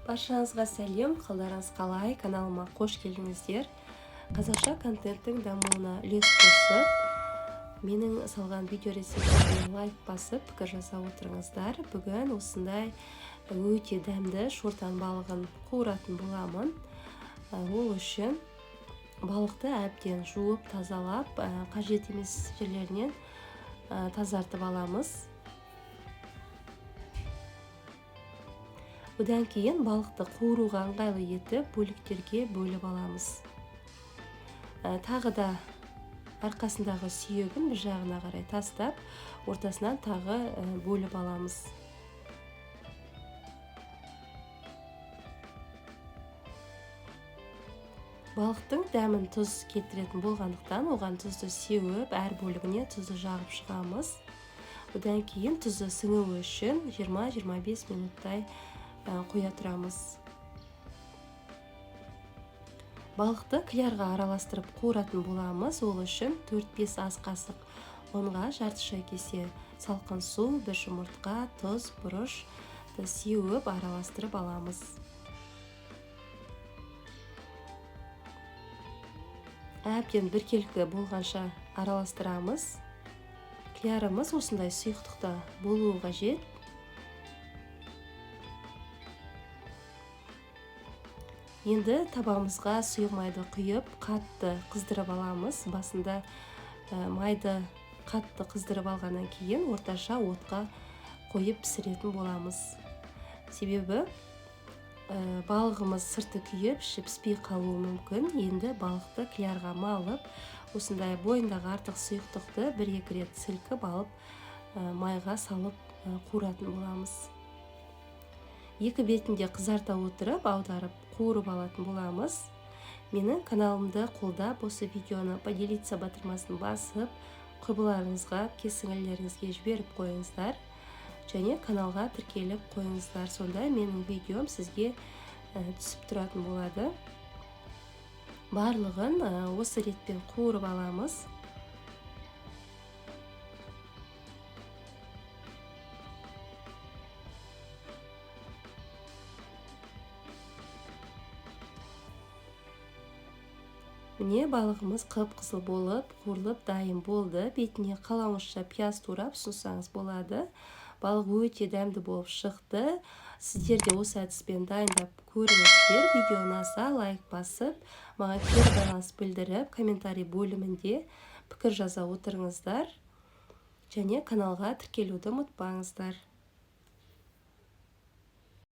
Баршаңызға сәлем, қалдарыңыз қалай, каналыма қош келдіңіздер. Қазақша контенттің дамуына үлес қосып, менің салған видео рецепттеріне лайк басып, пікір жасап отырыңыздар. Бүгін осындай өте дәмді шортан балығын қуыратын боламын. Ол үшін балықты әбден жуып, тазалап, қажет емес жерлерінен тазартып аламыз. Одан кейін балықты қуыруға ыңғайлы етіп бөліктерге бөліп аламыз. Тағы да арқасындағы сүйегін бір жағына қарай тастап, ортасынан тағы бөліп аламыз. Балықтың дәмін тұз келтіретін болғандықтан, оған тұзды сеуіп, әр бөлігіне тұзды жағып шығамыз. Одан кейін тұзды сіңуі үшін 20-25 минуттай қоя тұрамыз. Балықты қиярға араластырып қуыратын боламыз. Ол үшін 4-5 ас қасық ұнға жарты шай кесе салқын су, бір жұмыртқа, тұз, бұрышты сеуіп араластырып аламыз. Әбден біркелкі болғанша араластырамыз. Қиярымыз осындай сұйықтықта болуы қажет. Енді табамызға сұйық майды құйып, қатты қыздырып аламыз. Басында майды қатты қыздырып алғаннан кейін орташа отқа қойып пісіретін боламыз. Себебі балығымыз сырты күйіп, іші піспей қалуы мүмкін. Енді балықты қиярға малып, осындай бойындағы артық сұйықтықты 1-2 рет сілкіп алып, майға салып қуыратын боламыз. Екі бетінде қызарта отырып, аударып, қуырып алатын боламыз. Менің каналымды қолдап, осы видеоны поделиться батырмасын басып, құрбыларыңызға, кесіңілеріңізге жіберіп қойыңыздар. Және каналға тіркеліп қойыңыздар. Сонда менің видеом сізге түсіп тұратын болады. Барлығын осы ретпен қуырып аламыз. Міне балығымыз қып-қызыл болып, қуырылып дайын болды. Бетіне қалауызша пияз турап ұсынсаңыз болады. Балық өте дәмді болып шықты. Сіздер де осы әдіспен дайындап көріңіздер. Видео ұнаса лайк басып, маған кері байланыс білдіріп, комментарий бөлімінде пікір жаза отырыңыздар. Және каналға тіркелуді ұмытпаңыздар.